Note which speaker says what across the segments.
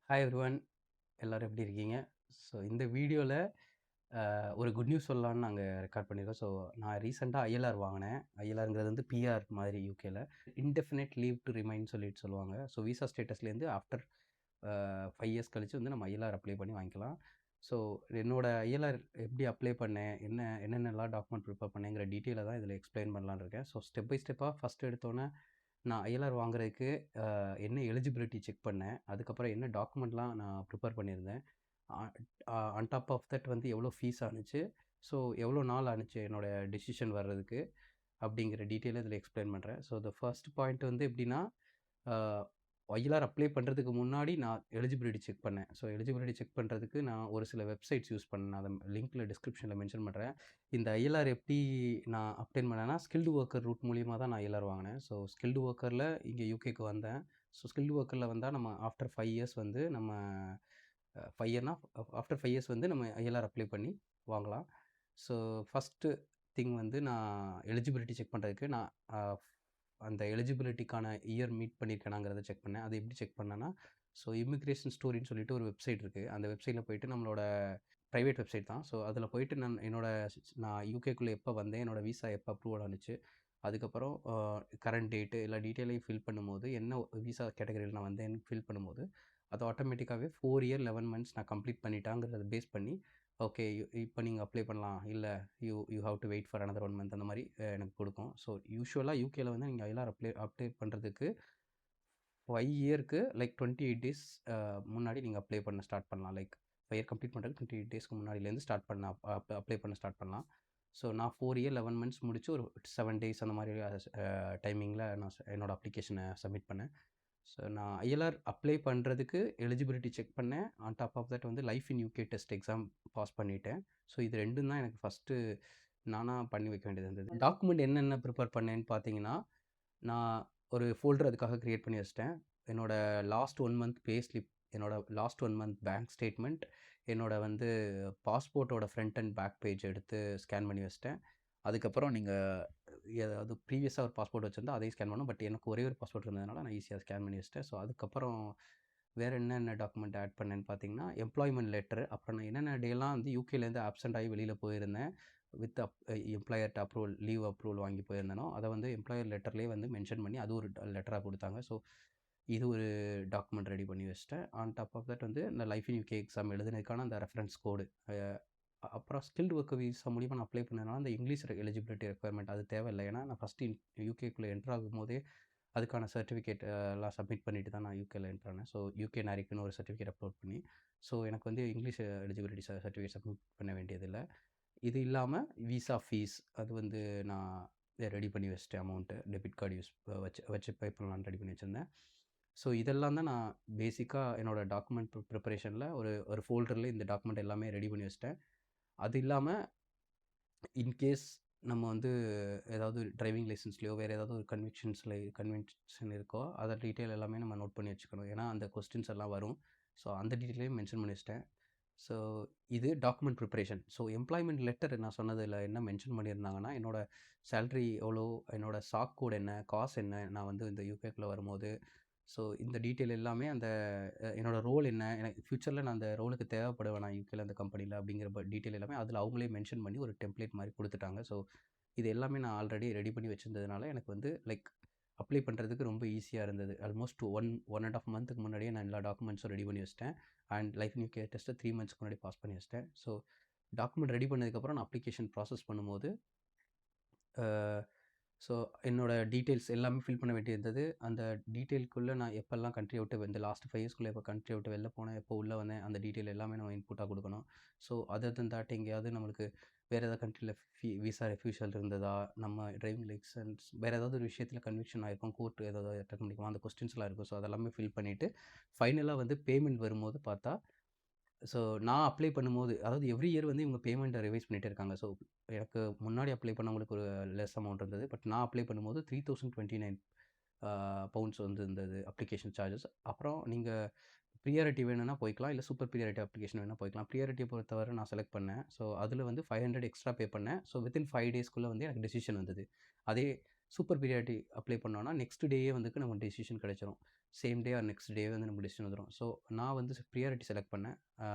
Speaker 1: Hi everyone, எல்லாரும் எப்படி இருக்கீங்க? ஸோ இந்த வீடியோவில் ஒரு குட் நியூஸ் சொல்லலான்னு நாங்கள் ரெக்கார்ட் பண்ணியிருக்கோம். ஸோ நான் ரீசெண்டாக ஐஎல்ஆர் வாங்கினேன். ஐஎல்ஆருங்கிறது வந்து பிஆர் மாதிரி யூகேல. இன்டெஃபினைட் லீவ் டு ரிமைன் சொல்லுவாங்க. ஸோ விசா ஸ்டேட்டஸ்லேருந்து ஆஃப்டர் 5 இயர்ஸ் கழிச்சு வந்து நம்ம ஐஎல்ஆர் அப்ளை பண்ணி வாங்கிக்கலாம். ஸோ என்னோட ஐஎல்ஆர் எப்படி அப்ளை பண்ணேன், என்னென்னலாம் டாக்குமெண்ட் ப்ரிப்பேர் பண்ணேங்கிற டீட்டெயிலை தான் இதில் எக்ஸ்பிளைன் பண்ணலான்னு இருக்கேன். ஸோ ஸ்டெப் பை ஸ்டெப்பாக ஃபஸ்ட்டு எடுத்தோன்னே நான் ஐஎல்ஆர் வாங்குறதுக்கு என்ன எலிஜிபிலிட்டி செக் பண்ணேன். அதுக்கப்புறம் என்ன டாக்குமெண்ட்லாம் நான் ப்ரிப்பேர் பண்ணியிருந்தேன். ஆன் டாப் ஆஃப் தட் வந்து எவ்வளோ ஃபீஸ் ஆனுச்சு, ஸோ எவ்வளோ நாள் ஆனுச்சு என்னோடய டெசிஷன் வர்றதுக்கு அப்படிங்கிற டீட்டெயிலை இதில் எக்ஸ்பிளைன் பண்ணுறேன். ஸோ த ஃபர்ஸ்ட் பாயிண்ட் வந்து எப்படின்னா, ஐஎல்ஆர் அப்ளை பண்ணுறதுக்கு முன்னாடி நான் எலிஜிபிலிட்டி செக் பண்ணேன். ஸோ எலிஜிபிலிட்டி செக் பண்ணுறதுக்கு நான் ஒரு சில வெப்சைட்ஸ் யூஸ் பண்ணேன். அதை லிங்க்கில் டிஸ்கிரிப்ஷனில் மென்ஷன் பண்ணுறேன். இந்த ஐஎல்ஆர் எப்படி நான் அப்டெயின் பண்ணேன்னா, ஸ்கில்டு ஒர்க்கர் ரூட் மூலியமாக தான் நான் ஐஎல்ஆர் வாங்கினேன். ஸோ ஸ்கில்டு ஒர்க்கரில் இங்கே யூகேக்கு வந்தேன். ஸோ ஸ்கில்டு ஒர்க்கரில் வந்தால் நம்ம ஆஃப்டர் 5 இயர்ஸ் வந்து நம்ம 5 இயர்னா ஆஃப்டர் 5 இயர்ஸ் வந்து நம்ம ஐஎல்ஆர் அப்ளை பண்ணி வாங்கலாம். ஸோ ஃபஸ்ட்டு திங் வந்து நான் எலிஜிபிலிட்டி செக் பண்ணுறதுக்கு நான் அந்த எலிஜிபிலிட்டிக்கான இயர் மீட் பண்ணியிருக்கேனாங்கிறத செக் பண்ணேன். அது எப்படி செக் பண்ணேன்னா, ஸோ இமிக்ரேஷன் ஸ்டோரின்னு சொல்லிட்டு ஒரு வெப்சைட் இருக்குது. அந்த வெப்சைட்டில் போயிட்டு நம்மளோட ப்ரைவேட் வெப்சைட் தான். ஸோ அதில் போயிட்டு நான் யூகேக்குள்ளே எப்போ வந்தேன், என்னோட விசா எப்போ அப்ரூவல் ஆனுச்சு, அதுக்கப்புறம் கரண்ட் டேட்டு எல்லா டீட்டெயிலையும் ஃபில் பண்ணும்போது, என்ன விசா கேட்டகரியில் நான் வந்தேன்னு ஃபில் பண்ணும்போது, அது ஆட்டோமேட்டிக்காகவே 4 இயர் 11 மந்த்ஸ் நான் கம்ப்ளீட் பண்ணிட்டாங்கிறத பேஸ் பண்ணி, ஓகே இப்போ நீங்கள் அப்ளை பண்ணலாம், இல்லை you have to wait for another 1 month அந்த மாதிரி எனக்கு கொடுக்கும். ஸோ யூஷுவலாக யூகேல வந்து நீங்கள் ஐஎல்ஆர் அப்ளை பண்ணுறதுக்கு 5 இயருக்கு லைக் 28 டேஸ் முன்னாடி நீங்கள் அப்ளை பண்ண ஸ்டார்ட் பண்ணலாம். லைக் 5 இயர் கம்ப்ளீட் பண்ணுறதுக்கு 28 டேஸ்க்கு முன்னாடிலேருந்து ஸ்டார்ட் பண்ண அப்ளை பண்ண ஸ்டார்ட் பண்ணலாம். ஸோ நான் 4 இயர் 11 மந்த்ஸ் முடிச்சு ஒரு 7 டேஸ் அந்த மாதிரி டைமிங்கில் நான் என்னோடய அப்ளிகேஷனை சப்மிட் பண்ணேன். ஸோ நான் ஐஎல்ஆர் அப்ளை பண்ணுறதுக்கு எலிஜிபிலிட்டி செக் பண்ணேன். ஆன் டாப் ஆஃப் தட் வந்து life in UK test exam pass பண்ணிட்டேன். ஸோ இது 2ம் தான் எனக்கு ஃபஸ்ட்டு நானாக பண்ணி வைக்க வேண்டியது இருந்தது. டாக்குமெண்ட் என்னென்ன ப்ரிப்பேர் பண்ணேன்னு பார்த்தீங்கன்னா, நான் ஒரு ஃபோல்டர் அதுக்காக க்ரியேட் பண்ணி வச்சிட்டேன். என்னோடய லாஸ்ட் 1 மந்த் பே ஸ்லிப், என்னோடய லாஸ்ட் 1 மந்த் பேங்க் ஸ்டேட்மெண்ட், என்னோட வந்து பாஸ்போர்ட்டோட ஃப்ரண்ட் அண்ட் பேக் பேஜ் எடுத்து ஸ்கேன் பண்ணி வச்சிட்டேன். அதுக்கப்புறம் நீங்கள் ஏதாவது ப்ரீவியஸாக ஒரு பாஸ்போர்ட் வச்சுருந்தா அதையும் ஸ்கேன் பண்ணணும். பட் எனக்கு ஒரே ஒரு பாஸ்போர்ட் இருந்ததுனால நான் ஈஸியாக ஸ்கேன் பண்ணி வச்சிட்டேன். ஸோ அதுக்கப்புறம் வேறு என்னென்ன டாக்குமெண்ட் ஆட் பண்ணேன்னு பார்த்தீங்கன்னா, எம்ப்ளாய்மெண்ட் லெட்டர். அப்புறம் நான் என்னென்ன டேலாம் வந்து யூகேலேருந்து ஆப்சென்ட் ஆகி வெளியில் போயிருந்தேன், வித் எம்ப்ளாயர்ட்ட லீவ் அப்ரூவல் வாங்கி போயிருந்தேனோ, அதை வந்து எம்ப்ளாயர் லெட்டர்லேயே வந்து மென்ஷன் பண்ணி அது ஒரு லெட்டராக கொடுத்தாங்க. ஸோ இது ஒரு டாக்குமெண்ட் ரெடி பண்ணி வச்சிட்டேன். ஆன் டாப் ஆஃப் தட் வந்து இந்த லைஃப் இன் யூகே எக்ஸாம் எழுதுனதுக்கான அந்த ரெஃபரன்ஸ் கோடு, அப்புறம் ஸ்கில்டு ஒர்க்கர் விசா மூலிமா நான் அப்ளை பண்ணதுனால அந்த இங்கிலீஷ் எலிஜிபிலிட்டி ரெக்குயர்மெண்ட் அது தேவையில்லை. ஏன்னா நான் ஃபஸ்ட்டு யூகேக்குள்ளே என்ட்ரு ஆகும்போதே அதுக்கான சர்டிஃபிகேட் எல்லாம் சப்மிட் பண்ணிட்டு தான் நான் யூகேல என்ட்ரு ஆனேன். ஸோ யூகே நாரிக்குன்னு ஒரு சர்டிஃபிகேட் அப்லோட் பண்ணி, ஸோ எனக்கு வந்து இங்கிலீஷ் எலிஜிபிலிட்டி சர்டிஃபிகேட் சப்மிட் பண்ண வேண்டியதில்லை. இது இல்லாமல் விசா ஃபீஸ் அது வந்து நான் ரெடி பண்ணி வச்சிட்டேன். அமௌண்ட்டு டெபிட் கார்டு வச்சு பே பண்ணலான்னு ரெடி பண்ணி வச்சுருந்தேன். ஸோ இதெல்லாம் தான் நான் பேசிக்காக என்னோடய டாக்குமெண்ட் ப்ரிப்பரேஷனில் ஒரு ஒரு ஃபோல்டரில் இந்த டாக்குமெண்ட் எல்லாமே ரெடி பண்ணி வச்சிட்டேன். அது இல்லாமல் இன்கேஸ் நம்ம வந்து ஏதாவது டிரைவிங் லைசன்ஸ்லையோ வேறு ஏதாவது ஒரு கன்வென்ஷன் இருக்கோ, அதை டீட்டெயில் எல்லாமே நம்ம நோட் பண்ணி வச்சுக்கணும். ஏன்னா அந்த கொஸ்டின்ஸ் எல்லாம் வரும். ஸோ அந்த டீட்டெயிலையும் மென்ஷன் பண்ணி வச்சிட்டேன். ஸோ இது document preparation. So employment letter நான் சொன்னதில் என்ன மென்ஷன் பண்ணியிருந்தாங்கன்னா, என்னோட சேலரி எவ்வளோ, என்னோட சாக் கோட் என்ன, காசு என்ன, நான் வந்து இந்த யூகேக்குள்ளே வரும்போது, ஸோ இந்த டீட்டெயில் எல்லாமே அந்த என்னோட ரோல் என்ன, எனக்கு ஃப்யூச்சரில் நான் அந்த ரோலுக்கு தேவைப்படுவேனா யூகேல அந்த கம்பெனியில் அப்படிங்கிற டீட்டெயில் எல்லாமே அதில் அவங்களே மென்ஷன் பண்ணி ஒரு டெம்ப்ளேட் மாதிரி கொடுத்துட்டாங்க. ஸோ இது எல்லாமே நான் ஆல்ரெடி ரெடி பண்ணி வச்சிருந்ததுனால எனக்கு வந்து லைக் அப்ளை பண்ணுறதுக்கு ரொம்ப ஈஸியாக இருந்தது. ஆல்மோஸ்ட் 1.5 மந்த்துக்கு முன்னாடியே நான் எல்லா டாக்குமெண்ட்ஸும் ரெடி பண்ணி வச்சிட்டேன். அண்ட் லைஃப் இன் யூகே டெஸ்ட்டை 3 மந்த்ஸ்க்கு முன்னாடி பாஸ் பண்ணி வச்சிட்டேன். ஸோ டாக்குமெண்ட் ரெடி பண்ணதுக்கப்புறம் நான் அப்ளிகேஷன் ப்ராசஸ் பண்ணும்போது, ஸோ என்னோட டீட்டெயில்ஸ் எல்லாமே ஃபில் பண்ண வேண்டியிருந்தது. அந்த டீட்டெயிலுக்குள்ளே நான் எப்போல்லாம் கண்ட்ரியை விட்டு இந்த லாஸ்ட் 5 இயர்ஸ்க்குள்ளே எப்போ கண்ட்ரியை விட்டு வெளில போனேன், எப்போ உள்ளே வந்தேன், அந்த டீட்டெயில் எல்லாமே நம்ம இன்புட்டாக கொடுக்கணும். ஸோ அதர் தென் தட் எங்கேயாவது நம்மளுக்கு வேறு ஏதாவது கண்ட்ரியில் விசா ரெஃப்யூஷல் இருந்ததா, நம்ம டிரைவிங் லைசன்ஸ் வேறு ஏதாவது ஒரு விஷயத்தில் கன்விக்ஷன் ஆகிருக்கும், கோர்ட் ஏதாவது அட்டெண்ட் பண்ணிக்குவோம், அந்த கொஸ்டின்ஸ்லாம் இருக்கும். ஸோ அதெல்லாமே ஃபில் பண்ணிவிட்டு ஃபைனலாக வந்து பேமெண்ட் வரும்போது பார்த்தா, ஸோ நான் அப்ளை பண்ணும்போது அதாவது எவ்ரி இயர் வந்து இவங்க பேமெண்ட்டை ரிவைஸ் பண்ணிகிட்டே இருக்காங்க. ஸோ எனக்கு முன்னாடி அப்ளை பண்ணவங்களுக்கு ஒரு லெஸ் அமௌண்ட் இருந்தது. பட் நான் அப்ளை பண்ணும்போது 3029 பவுண்ட்ஸ் வந்து இருந்தது அப்ளிகேஷன் சார்ஜஸ். அப்புறம் நீங்கள் ப்ரியாரிட்டி வேணும்னா போய்க்கலாம். இல்ல சூப்பர் ப்ரியாரிட்டி அப்ளிகேஷன் வேணும்னா போய்க்கலாம். ப்ரியாரிட்டிய பொறுத்தவரை நான் செலக்ட் பண்ணேன். ஸோ அதில வந்து 500 எக்ஸ்ட்ரா பே பண்ணேன். ஸோ வித்தின் 5 டேஸ்க்குள்ள வந்து எனக்கு டெசிஷன் வந்தது. அதே சூப்பர் ப்ரியாரிட்டி அப்ளை பண்ணோம்னா, நெக்ஸ்ட் டேயே வந்துக்கு நமக்கு டெசிஷன் கிடைச்சிரும். சேம் டே ஆர் நெக்ஸ்ட் டேவே வந்து நமக்கு டெசிஷன் வந்துரும். ஸோ நான் வந்து ப்ரியாரிட்டி செலக்ட் பண்ணேன்.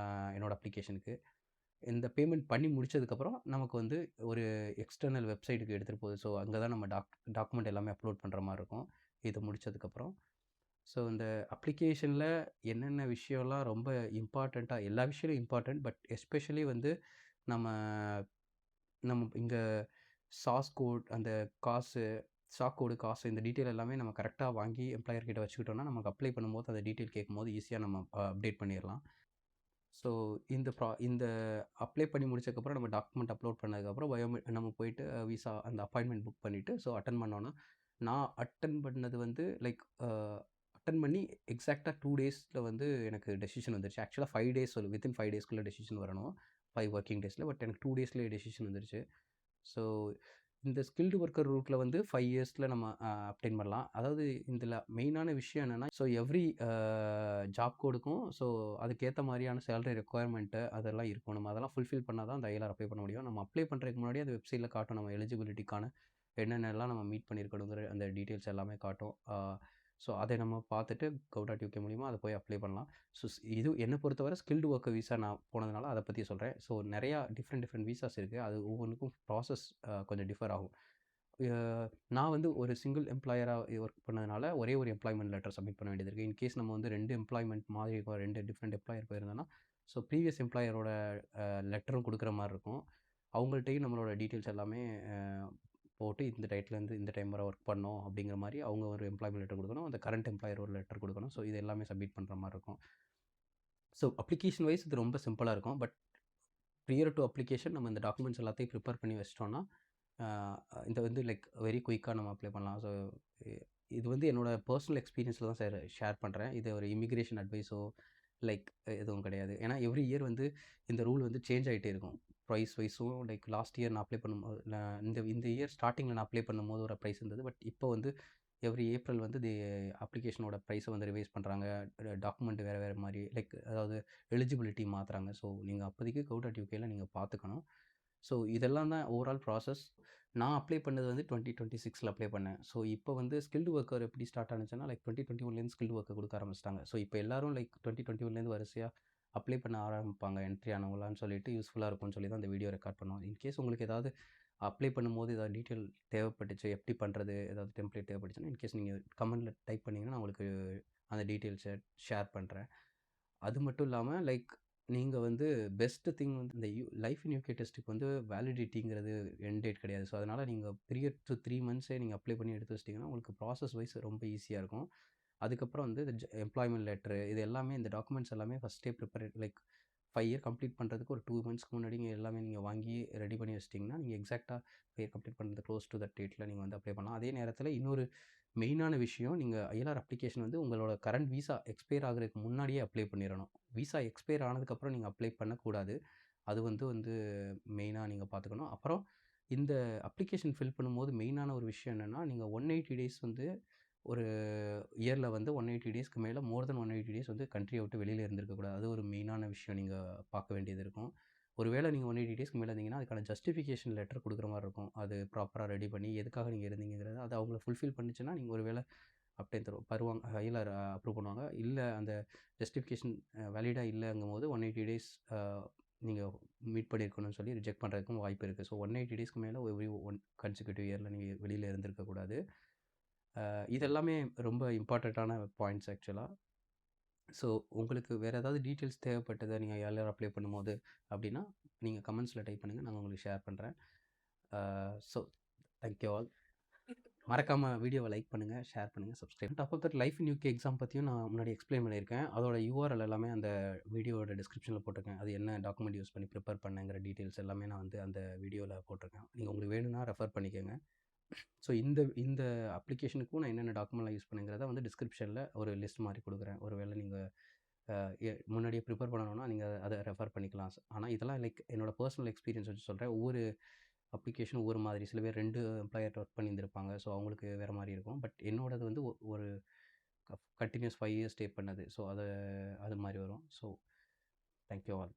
Speaker 1: என்னோட அப்ளிகேஷனுக்கு. இந்த பேமெண்ட் பண்ணி முடிச்சதுக்கப்புறம் நமக்கு வந்து ஒரு எக்ஸ்டர்னல் வெப்சைட்டுக்கு எடுத்துட்டு போகுது. ஸோ அங்க தான் நம்ம டாக்குமெண்ட் எல்லாமே அப்லோட் பண்ற மாரி இருக்கும். இது முடிச்சதுக்கப்புறம். ஸோ இந்த அப்ளிகேஷன்ல என்னென்ன விஷயம்லாம் ரொம்ப இம்பார்ட்டன்ட்டா எல்லா விஷயமும் இம்பார்ட்டன்ட். பட் எஸ்பெஷலி வந்து நம்ம நம்ம இங்க சார்ஸ் கோட் அந்த காசு, ஸ்டாக் கோடு, காசு இந்த டீட்டெயில் எல்லாமே நம்ம கரெக்ட்டா வாங்கி எம்ப்ளாயர் கிட்ட வச்சுக்கிட்டோம்னா, நமக்கு அப்ளை பண்ணும்போது அந்த டீட்டெயில் கேட்கும்போது ஈஸியா நம்ம அப்டேட் பண்ணிறலாம். ஸோ இந்த அப்ளை பண்ணி முடிச்சதுக்கப்புறம் நம்ம டாக்குமெண்ட் அப்லோட் பண்ணதுக்கப்புறம் நம்ம போயிட்டு விசா அந்த அப்பாயின்ட்மெண்ட் புக் பண்ணிட்டு ஸோ அட்டெண்ட் பண்ணோன்னா, நான் அட்டெண்ட் பண்ணது வந்து லைக் அட்டெண்ட் பண்ணி எக்ஸாக்ட்டா 2 டேஸ்ல வந்து எனக்கு டெசிஷன் வந்துருச்சு. ஆக்சுவலா 5 டேஸ் வித்தின் 5 டேஸ்க்குள்ள டெசிஷன் வரணும். 5 வொர்க்கிங் டேஸ்ல. பட் எனக்கு 2 டேஸ்லயே டெசிஷன் வந்துருச்சு. ஸோ இந்த ஸ்கில்டு ஒர்க்கர் ரூட்ல வந்து 5 இயர்ஸ்ல நம்ம அப்டெயின் பண்ணலாம். அதாவது இதில மெயினான விஷயம் என்னன்னா, ஸோ எவ்ரி ஜாப் கோடுக்கும் ஸோ அதுக்கேத்த மாரியான சேலரி ரெக்வயர்மென்ட்டு அதெல்லாம் இருக்கும். நம்ம அதெல்லாம் ஃபுல்ஃபில் பண்ணா தான் அந்த ஐஎல்ஆர் அப்ளை பண்ண முடியும். நம்ம அப்ளை பண்றதுக்கு முன்னாடியே அந்த வெப்சைட்ல காட்டும். நம்ம எலிஜிபிலிட்டிக்கான என்னென்னலாம் நம்ம மீட் பண்ணியிருக்கணுங்கிற அந்த டீட்டெயில்ஸ் எல்லாமே காட்டும். ஸோ அதை நம்ம பார்த்துட்டு gov.uk மூலியமா அத போய் அப்ளை பண்ணலாம். ஸோ இது என்ன பொறுத்தவரை ஸ்கில்டு ஒர்க்கர் விசா நான் போனதுனால அத பத்தி சொல்றேன். ஸோ நெறையா டிஃப்ரெண்ட் விசாஸ் இருக்கு. அது ஒவ்வொன்னுக்கும் ப்ராசஸ் கொஞ்சம் டிஃபர் ஆகும். அ நான் வந்து ஒரு சிங்கிள் எம்ப்ளாயரா ஒர்க் பண்ணதுனால, ஒரே ஒரு எம்ப்ளாய்மென்ட் லெட்டர் சப்மிட் பண்ண வேண்டியது இருக்கு. இன்கேஸ் நம்ம வந்து 2 எம்ப்ளாய்மென்ட் மாதிரி இருக்கும். 2 டிஃப்ரெண்ட் எம்ப்ளாயர் போயிருந்தோம்னா, ஸோ ப்ரீவியஸ் எம்ப்ளாயரோட லெட்டரும் குடுக்குற மாரி இருக்கும். அவங்கள்ட்டயும் நம்மளோட டீட்டெயில்ஸ் எல்லாமே அ போட்டு இந்த டயத்துலேருந்து இந்த டைம் வரை ஒர்க் பண்ணோம் அப்படிங்கிற மாரி அவங்க ஒரு எம்ப்ளாய்மென்ட் லெட்டர் குடுக்கணும். அந்த கரண்ட் எம்ப்ளாயர் ஒரு லெட்டர் குடுக்கணும். ஸோ இது எல்லாமே சப்மிட் பண்ற மாரி இருக்கும். ஸோ அப்ளிகேஷன் வைஸ் இது ரொம்ப சிம்பிளா இருக்கும். பட் ப்ரியர் டூ அப்ளிகேஷன் நம்ம இந்த டாக்குமெண்ட்ஸ் எல்லாத்தையும் ப்ரிப்பேர் பண்ணி வச்சுட்டோம்னா, அ இந்த வந்து லைக் வெரி குயிக்கா நம்ம அப்ளை பண்ணலாம். ஸோ இ இது வந்து என்னோட பெர்சனல் எக்ஸ்பீரியன்ஸ்ல தான் ஷேர் பண்றேன். இது ஒரு இமிகிரேஷன் அட்வைஸோ லைக் எதுவும் கிடையாது. ஏன்னா எவ்ரி இயர் வந்து இந்த ரூல் வந்து சேஞ்ச் ஆயிட்டே இருக்கும். ப்ரைஸ் வைஸும் லைக் லாஸ்ட் இயர் நான் அப்ளை பண்ணும்போது இந்த இந்த இயர் ஸ்டார்ட்டிங்ல நான் அப்ளை பண்ணும்போது ஒரு ப்ரைஸ் இருந்தது. பட் இப்போ வந்து எவ்ரி ஏப்ரல் வந்து அப்ளிகேஷனோட ப்ரைஸ வந்து ரிவைஸ் பண்றாங்க. டாக்குமெண்ட் வேற வேற மாரி லைக் அதாவது எலிஜிபிலிட்டி மாத்துறாங்க. ஸோ நீங்க அப்போதைக்கு gov.ukல நீங்க பார்த்துக்கணும். ஸோ இதெல்லாம் தான் ஓவரால் ப்ராசஸ். நான் அப்ளை பண்ணது வந்து 2026ல அப்ளை பண்ணேன். ஸோ இப்போ வந்து ஸ்கில்டு ஒர்க்கர் எப்படி ஸ்டார்ட் ஆனுச்சுன்னா, லைக் 2021லேருந்து ஸ்கில்டு ஒர்க்கர் குடுக்க ஆரம்பிச்சுட்டாங்க. ஸோ இப்போ எல்லாரும் லைக் 2021லேருந்து வரிசையா அப்ளை பண்ண ஆரம்பிப்பாங்க. என்ட்ரி ஆனவங்களான்னு சொல்லிட்டு யூஸ்ஃபுல்லா இருக்கும்னு சொல்லி தான் இந்த வீடியோ ரெக்கார்ட் பண்ணோம். இன்கேஸ் உங்களுக்கு ஏதாவது அப்ளை பண்ணும்போது ஏதாவது டீட்டெயில் தேவைப்பட்டுச்சு, எப்படி பண்றது? ஏதாவது டெம்ப்ளேட் தேவைப்பட்டுச்சுன்னா, இன்கேஸ் நீங்க கமெண்ட்ல டைப் பண்ணீங்கன்னா, நான் உங்களுக்கு அந்த டீட்டெயில்ஸ ஷேர் பண்றேன். அது மட்டும் இல்லாம லைக் நீங்க வந்து பெஸ்ட் திங் வந்து இந்த லைஃப் இன் யூகே டெஸ்ட்டுக்கு வந்து வேலிடிட்டிங்கிறது எண்ட் டேட் கிடையாது. ஸோ அதனால நீங்க பீரியட் டூ 3 மந்த்ஸே நீங்க அப்ளை பண்ணி எடுத்து வச்சிட்டீங்கன்னா, உங்களுக்கு ப்ராசஸ் வைஸ் ரொம்ப ஈஸியா இருக்கும். அதுக்கப்புறம் வந்து இந்த எம்ப்ளாய்மென்ட் லெட்டர் இது எல்லாமே இந்த டாக்குமெண்ட்ஸ் எல்லாமே ஃபர்ஸ்ட்டே ப்ரிப்பேர் லைக் 5 இயர் கம்ப்ளீட் பண்ணுறதுக்கு ஒரு 2 மந்த்ஸ்க்கு முன்னாடி நீங்க எல்லாமே நீங்க வாங்கி ரெடி பண்ணி வச்சிட்டீங்கன்னா, நீங்க எக்ஸாக்ட்டா 5 இயர் கம்ப்ளீட் பண்ணுறது க்ளோஸ் டூ தட் டேட்ல நீங்க வந்து அப்ளை பண்ணலாம். அதே நேரத்தில இன்னொரு மெயினான விஷயம், நீங்க ஐஎல்ஆர் அப்ளிகேஷன் வந்து உங்களோட கரண்ட் விசா எக்ஸ்பயர் ஆகுறதுக்கு முன்னாடியே அப்ளை பண்ணிறணும். விசா எக்ஸ்பயர் ஆனதுக்கப்புறம் நீங்க அப்ளை பண்ணக்கூடாது. அது வந்து வந்து மெயினா நீங்க பார்த்துக்கணும். அப்புறம் இந்த அப்ளிகேஷன் ஃபில் பண்ணும்போது மெயினான ஒரு விஷயம் என்னன்னா, நீங்க 180 டேஸ் வந்து ஒரு இயர்ல வந்து 180 டேஸ்க்கு மேல மோர் தென் 180 டேஸ் வந்து கண்ட்ரிய விட்டு வெளியில இருந்திருக்கக்கூடாது. அது ஒரு மெயினான விஷயம் நீங்க பார்க்க வேண்டியது இருக்கும். ஒருவேள நீங்க 180 டேஸ்க்கு மேல இருந்தீங்கன்னா, அதுக்கான ஜஸ்டிஃபிகேஷன் லெட்டர் குடுக்குற மாரி இருக்கும். அது ப்ராப்பரா ரெடி பண்ணி எதுக்காக நீங்க இருந்தீங்கங்கிறத அது அவங்கள ஃபுல்ஃபில் பண்ணுச்சுன்னா, நீங்க ஒரு வேள அப்ளை தருவாங்க ஐஎல்ஆர் அப்ரூவ் பண்ணுவாங்க. இல்ல அந்த ஜஸ்டிஃபிகேஷன் வேலிடா இல்லங்கும்போது 180 டேஸ் நீங்க மீட் பண்ணியிருக்கணும்னு சொல்லி ரிஜெக்ட் பண்றதுக்கும் வாய்ப்பு இருக்கு. ஸோ 180 டேஸ்க்கு மேல எவ்ரி ஒன் கன்சிக்யூட்டிவ் இயர்ல நீங்க வெளியில இருந்திருக்கக்கூடாது. இது எல்லாமே ரொம்ப இம்பார்ட்டன்ட்டான பாயிண்ட்ஸ் ஆக்சுவலா. ஸோ உங்களுக்கு வேற ஏதாவது டீட்டெயில்ஸ் தேவைப்பட்டது நீங்க ஐஎல்ஆர் அப்ளை பண்ணும்போது அப்டின்னா, நீங்க கமெண்ட்ஸ்ல டைப் பண்ணுங்க. நான் உங்களுக்கு ஷேர் பண்றேன். So thank you all. மறக்காம வீடியோவ லைக் பண்ணுங்க, ஷேர் பண்ணுங்க, subscribe. Top of that life in UK exam பத்தியும் நான் முன்னாடி எக்ஸ்பிளைன் பண்ணியிருக்கேன். அதோட யுஆர்எல் எல்லாமே அந்த வீடியோவோட டிஸ்கிரிப்ஷன்ல போட்டிருக்கேன். அது என்ன டாக்குமெண்ட் யூஸ் பண்ணி ப்ரிப்பேர் பண்ணேங்கிற டீட்டெயில்ஸ் எல்லாமே நான் வந்து அந்த வீடியோல போட்டிருக்கேன். நீங்க உங்களுக்கு வேணும்னா ரெஃபர் பண்ணிக்கங்க. ஸோ இந்த இந்த அப்ளிகேஷனுக்கும் நான் என்னென்ன டாக்குமெண்ட்லாம் யூஸ் பண்ணேங்கிறத வந்து டிஸ்கிரிப்ஷன்ல ஒரு லிஸ்ட் மாரி குடுக்குறேன். ஒருவேள நீங்க முன்னாடியே ப்ரிப்பேர் பண்ணணும்னா நீங்க அத ரெஃபர் பண்ணிக்கலாம். ஆனா இதெல்லாம் லைக் என்னோட பெர்சனல் எக்ஸ்பீரியன்ஸ் வச்சு சொல்றேன். ஒவ்வொரு அப்ளிகேஷன் ஒவ்வொரு மாதிரி. சில பேர் 2 எம்ப்ளாயர்ட்ட ஒர்க் பண்ணியிருந்திருப்பாங்க. ஸோ அவங்களுக்கு வேற மாரி இருக்கும். பட் என்னோடது வந்து ஒரு கன்டினியூஸ் 5 இயர்ஸ் ஸ்டே பண்ணது. ஸோ அது மாரி வரும். So thank you all.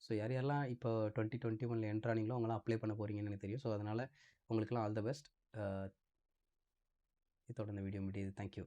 Speaker 1: So யாரெல்லாம் இப்போ 2021ல என்டர் ஆனீங்களோ அவங்கலாம் அப்ளை பண்ண போறீங்கன்னு எனக்கு தெரியும். ஸோ அதனால உங்களுக்கெல்லாம் ஆல் த பெஸ்ட். இதோட இந்த வீடியோ முடியுது. Thank you.